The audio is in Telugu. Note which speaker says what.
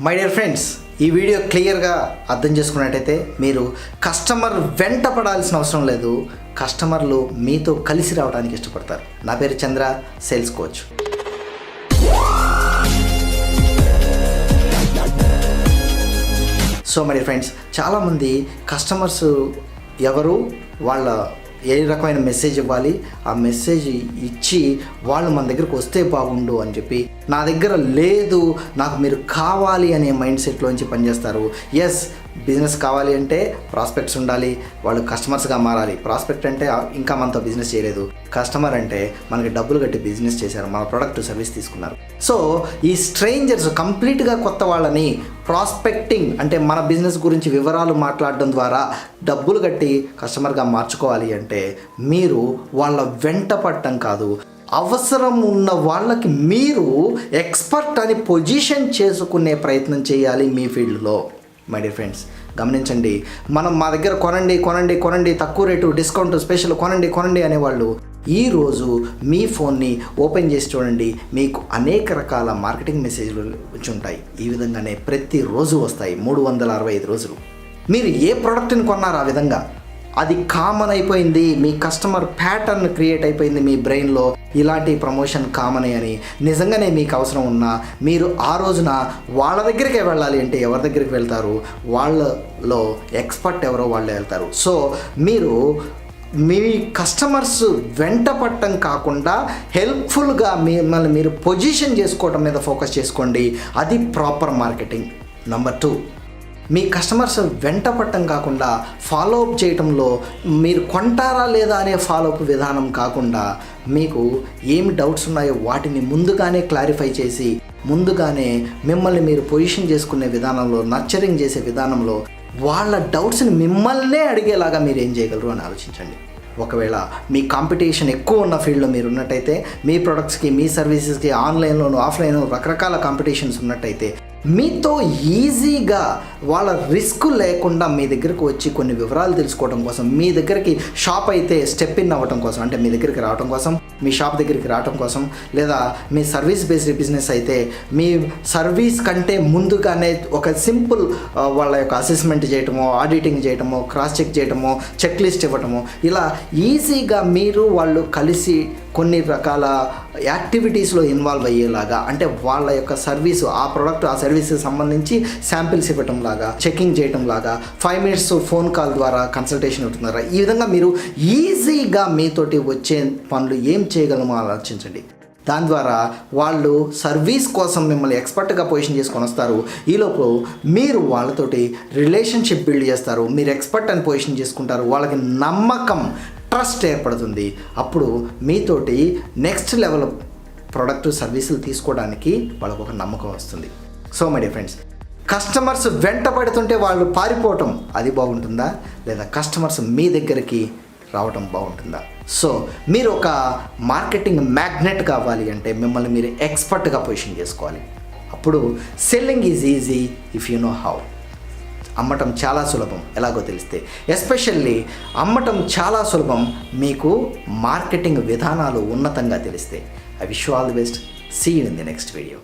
Speaker 1: మై డియర్ ఫ్రెండ్స్, ఈ వీడియో క్లియర్గా అర్థం చేసుకున్నట్టయితే మీరు కస్టమర్ వెంట పడాల్సిన అవసరం లేదు. కస్టమర్లు మీతో కలిసి రావడానికి ఇష్టపడతారు. నా పేరు Chandra, sales coach. So my dear friends, చాలామంది కస్టమర్స్ ఎవరు, వాళ్ళ ఏ రకమైన మెసేజ్ ఇవ్వాలి, ఆ మెసేజ్ ఇచ్చి వాళ్ళు మన దగ్గరకు వస్తే బాగుండు అని చెప్పి, నా దగ్గర లేదు నాకు మీరు కావాలి అనే మైండ్ సెట్లోంచి పనిచేస్తారు. ఎస్, బిజినెస్ కావాలి అంటే ప్రాస్పెక్ట్స్ ఉండాలి, వాళ్ళు కస్టమర్స్గా మారాలి. ప్రాస్పెక్ట్ అంటే ఇంకా మనతో బిజినెస్ చేయలేదు, కస్టమర్ అంటే మనకి డబ్బులు కట్టి బిజినెస్ చేశారు, మన ప్రోడక్ట్ సర్వీస్ తీసుకున్నారు. సో ఈ స్ట్రేంజర్స్, కంప్లీట్గా కొత్త వాళ్ళని ప్రాస్పెక్టింగ్ అంటే మన బిజినెస్ గురించి వివరాలు మాట్లాడడం ద్వారా డబ్బులు కట్టి కస్టమర్గా మార్చుకోవాలి అంటే మీరు వాళ్ళ వెంట పడటం కాదు, అవసరం ఉన్న వాళ్ళకి మీరు ఎక్స్పర్ట్ అని పొజిషన్ చేసుకునే ప్రయత్నం చేయాలి మీ ఫీల్డ్లో. మై డియర్ ఫ్రెండ్స్, గమనించండి, మనం మా దగ్గర కొనండి కొనండి కొనండి, తక్కువ రేటు, డిస్కౌంట్, స్పెషల్, కొనండి కొనండి అనేవాళ్ళు ఈరోజు మీ ఫోన్ని ఓపెన్ చేసి చూడండి, మీకు అనేక రకాల మార్కెటింగ్ మెసేజ్లు వచ్చి ఉంటాయి. ఈ విధంగానే ప్రతిరోజు వస్తాయి, 365 రోజులు. మీరు ఏ ప్రోడక్ట్ని కొన్నారో ఆ విధంగా అది కామన్ అయిపోయింది. మీ కస్టమర్ ప్యాటర్న్ క్రియేట్ అయిపోయింది మీ బ్రెయిన్లో, ఇలాంటి ప్రమోషన్ కామన్ అని. నిజంగానే మీకు అవసరం ఉన్నా మీరు ఆ రోజున వాళ్ళ దగ్గరికే వెళ్ళాలి అంటే ఎవరి దగ్గరికి వెళ్తారు? వాళ్ళలో ఎక్స్పర్ట్ ఎవరో వాళ్ళే వెళ్తారు. సో మీరు మీ కస్టమర్స్ వెంట పట్టడం కాకుండా హెల్ప్ఫుల్గా మిమ్మల్ని మీరు పొజిషన్ చేసుకోవడం మీద ఫోకస్ చేసుకోండి. అది ప్రాపర్ మార్కెటింగ్. నెంబర్ 2, మీ కస్టమర్స్ వెంట పట్టడం కాకుండా ఫాలో అప్ చేయటంలో, మీరు కొంటారా లేదా అనే ఫాలో అప్ విధానం కాకుండా మీకు ఏమి డౌట్స్ ఉన్నాయో వాటిని ముందుగానే క్లారిఫై చేసి, ముందుగానే మిమ్మల్ని మీరు పొజిషన్ చేసుకునే విధానంలో, నర్చరింగ్ చేసే విధానంలో వాళ్ళ డౌట్స్ని మిమ్మల్నే అడిగేలాగా మీరు ఏం చేయగలరు అని ఆలోచించండి. ఒకవేళ మీ కాంపిటీషన్ ఎక్కువ ఉన్న ఫీల్డ్లో మీరు ఉన్నట్టయితే, మీ ప్రొడక్ట్స్కి, మీ సర్వీసెస్కి ఆన్లైన్లోను ఆఫ్లైన్లో రకరకాల కాంపిటీషన్స్ ఉన్నట్టయితే, మీతో ఈజీగా వాళ్ళ రిస్క్ లేకుండా మీ దగ్గరకు వచ్చి కొన్ని వివరాలు తెలుసుకోవడం కోసం, మీ దగ్గరికి షాప్ అయితే స్టెప్ ఇన్ అవ్వడం కోసం, అంటే మీ దగ్గరికి రావడం కోసం, మీ షాప్ దగ్గరికి రావడం కోసం, లేదా మీ సర్వీస్ బేస్డ్ బిజినెస్ అయితే మీ సర్వీస్ కంటే ముందుగానే ఒక సింపుల్ వాళ్ళ యొక్క అసెస్మెంట్ చేయటమో, ఆడిటింగ్ చేయటమో, క్రాస్ చెక్ చేయటమో, చెక్ లిస్ట్ ఇవ్వటమో, ఇలా ఈజీగా మీరు వాళ్ళు కలిసి కొన్ని రకాల యాక్టివిటీస్లో ఇన్వాల్వ్ అయ్యేలాగా, అంటే వాళ్ళ యొక్క సర్వీసు, ఆ ప్రోడక్ట్, ఆ సర్వీస్కి సంబంధించి శాంపిల్స్ ఇవ్వటం లాగా, చెకింగ్ చేయటం లాగా, 5 minutes ఫోన్ కాల్ ద్వారా కన్సల్టేషన్ అవుతున్నారా, ఈ విధంగా మీరు ఈజీగా మీతోటి వచ్చే పనులు ఏం చేయగలమో ఆలోచించండి. దాని ద్వారా వాళ్ళు సర్వీస్ కోసం మిమ్మల్ని ఎక్స్పర్ట్గా పొజిషన్ చేసుకొని వస్తారు. ఈలోపు మీరు వాళ్ళతోటి రిలేషన్షిప్ బిల్డ్ చేస్తారు, మీరు ఎక్స్పర్ట్ అని పొజిషన్ చేసుకుంటారు, వాళ్ళకి నమ్మకం, ట్రస్ట్ ఏర్పడుతుంది. అప్పుడు మీతోటి నెక్స్ట్ లెవెల్ ప్రోడక్ట్, సర్వీసులు తీసుకోవడానికి వాళ్ళకు ఒక నమ్మకం వస్తుంది. So my dear friends, customers వెంట పడుతుంటే వాళ్ళు పారిపోవటం అది బాగుంటుందా, లేదా కస్టమర్స్ మీ దగ్గరికి రావటం బాగుంటుందా? సో మీరు ఒక మార్కెటింగ్ మ్యాగ్నెట్ కావాలి అంటే మిమ్మల్ని మీరు ఎక్స్పర్ట్గా పొజిషన్ చేసుకోవాలి. అప్పుడు selling is easy if you know how. అమ్మటం చాలా సులభం ఎలాగో తెలిస్తే. ఎస్పెషల్లీ అమ్మటం చాలా సులభం మీకు మార్కెటింగ్ విధానాలు ఉన్నతంగా తెలిస్తే. I wish you all the best. See you in the next video.